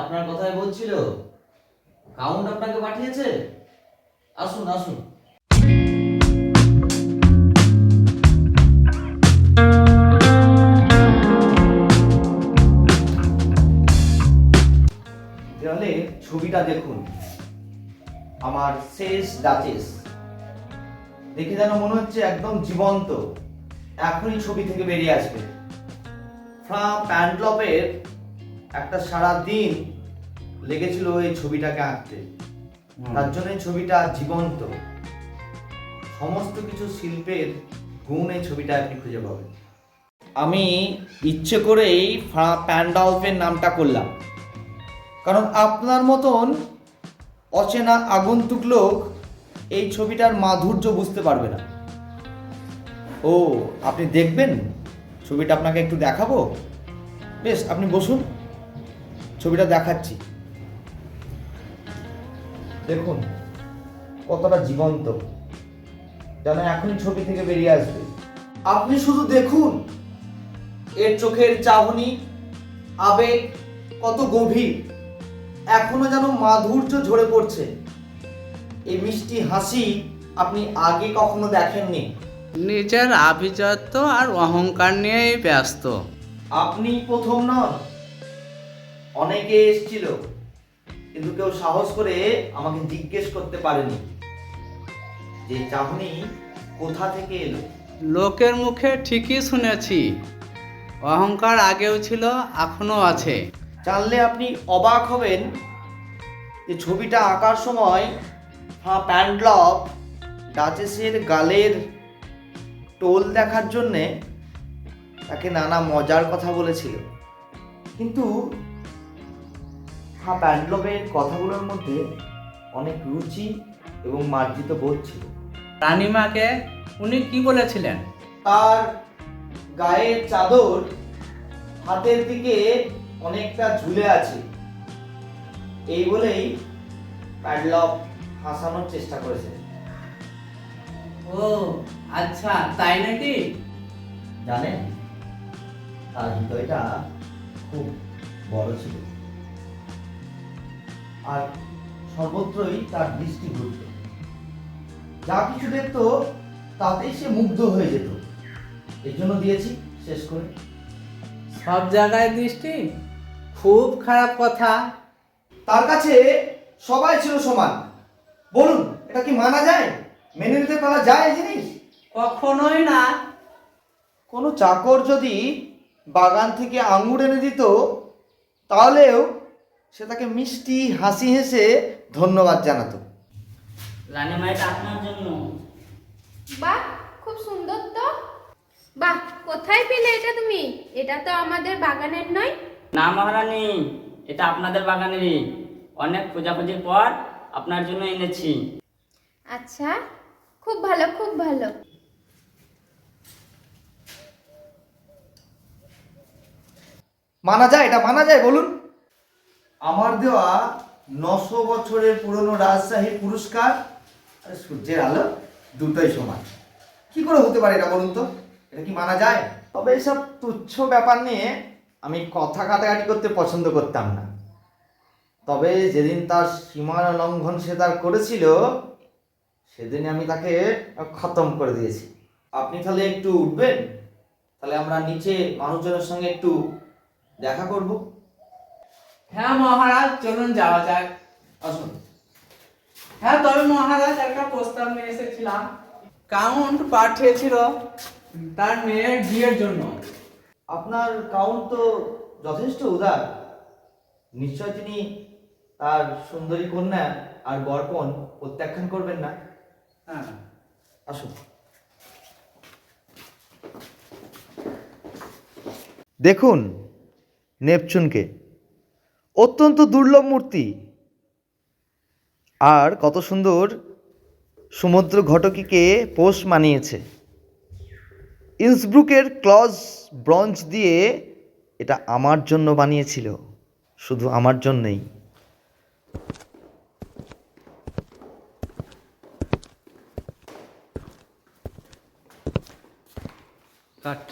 আপনার কথাই বলছিল। কাউন্ট আপনাকে পাঠিয়েছে। আসুন আসুন। তাহলে ছবিটা দেখুন, আমার শেষ ডাচেস। দেখে যেন মনে হচ্ছে একদম জীবন্ত, এখনই ছবি থেকে বেরিয়ে আসবে। ফ্রা প্যান্ডলপের একটা সারা দিন লেগেছিল এই ছবিটাকে আঁকতে। তার জন্য ছবিটা জীবন্ত, সমস্ত কিছু শিল্পের গুণ এই ছবিটা আপনি খুঁজে পাবেন। আমি ইচ্ছে করেই ফ্রা প্যান্ডলপের নামটা করলাম, কারণ আপনার মতন অচেনা আগন্তুক লোক এই ছবিটার মাধুর্য বুঝতে পারবে না। ও, আপনি দেখবেন? ছবিটা আপনাকে একটু দেখাবো। বেশ, আপনি বসুন, ছবিটা দেখাচ্ছি। দেখুন কতটা জীবন্ত, যেন এখনই ছবি থেকে বেরিয়ে আসবে। আপনি শুধু দেখুন এর চোখের চাহনি, আবেগ কত গভীর, এখনো যেন মাধুর্য ঝরে পড়ছে। এই মিষ্টি হাসি আপনি আগে কখনো দেখেননি। নিজের আভিজাত্য আর অহংকার নিয়েই ব্যস্ত। আপনি প্রথম নন, অনেকে এসেছিল, কিন্তু কেউ সাহস করে আমাকে জিজ্ঞেস করতে পারেনি যে চাহনি কোথা থেকে এলো। লোকের মুখে ঠিকই শুনেছি, অহংকার আগেও ছিল, এখনো আছে। জানলে আপনি অবাক হবেন যে ছবিটা আঁকার সময় প্যান্ডলপ ডাচেসের গালের টোল দেখার জন্যে তাকে নানা মজার কথা বলেছিল, কিন্তু প্যান্ডলপের কথাগুলোর মধ্যে অনেক রুচি এবং মার্জিত বোধ ছিল। রানীমাকে উনি কি বলেছিলেন? তার গায়ের চাদর হাতের দিকে অনেকটা ঝুলে আছে, এই বলেই প্যাডলক হাসানোর চেষ্টা করেছে। ও আচ্ছা, তাই নাকি? জানেন, তার হৃদয়টা খুব বড় ছিল, আর সর্বত্রই তার দৃষ্টি ঘুরত। যা কিছু দেখতো তাতেই সে মুগ্ধ হয়ে যেত। এর জন্য দিয়েছি শেষ করে। সব জায়গায় দৃষ্টি, খুব খারাপ কথা। তার কাছে সবাই ছিল সমান। বলুন, এটা কি মানা যায়? মেনে নিতে পারা যায় এই জিনিস? কখনোই না। কোনো চাকর যদি বাগান থেকে আঙুর এনে দিত, তাহলেও সে তাকে মিষ্টি হাসি হেসে ধন্যবাদ জানাতো। রানীমা, এটা আপনার জন্য। বাহ, খুব সুন্দর তো। বাহ, কোথায় পেলে এটা তুমি? এটা তো আমাদের বাগানের নয়। না মহারানী, এটা আপনাদের বাগানেরই। অনেক খোঁজাখুঁজির পর আপনার জন্য এনেছি। আচ্ছা, খুব ভালো, খুব ভালো। মানা যায়? এটা মানা যায়? বলুন। আমার দেওয়া 900 বছরের পুরনো রাজশাহী পুরস্কার আর সূর্যের আলো দুটোই সমান। কি করে হতে পারে এটা বলুন তো? এটা কি মানা যায়? তবে এসব তুচ্ছ ব্যাপার নিয়ে আমি কথা কাটাকাটি করতে পছন্দ করতাম না। তবে যেদিন তার সীমা লঙ্ঘন সে তার করেছিল, সেদিন আমি তাকে খতম করে দিয়েছি। আপনি তাহলে একটু উঠবেন, তাহলে আমরা নিচে মানুষজনের সঙ্গে একটু দেখা করব। হ্যাঁ মহারাজ, চলুন যাওয়া যাক। আসুন। হ্যাঁ, তবে মহারাজ, একটা প্রস্তাব নিয়ে এসেছিলাম। কাউন্ট পাঠিয়েছিল তার মেয়ের বিয়ের জন্য। আপনার কাউন্ট তো যথেষ্ট উদার। নিশ্চয় তিনি তার সুন্দরী কন্যা আর বরপণ প্রত্যাখ্যান করবেন না। হ্যাঁ, আসুন। দেখুন নেপচুনকে, অত্যন্ত দুর্লভ মূর্তি, আর কত সুন্দর সমুদ্র ঘটকীকে পোষ মানিয়েছে। ইন্সব্রুকের ক্লজ ব্রঞ্জ দিয়ে এটা আমার জন্য বানিয়েছিল, শুধু আমার জন্যই। কাট।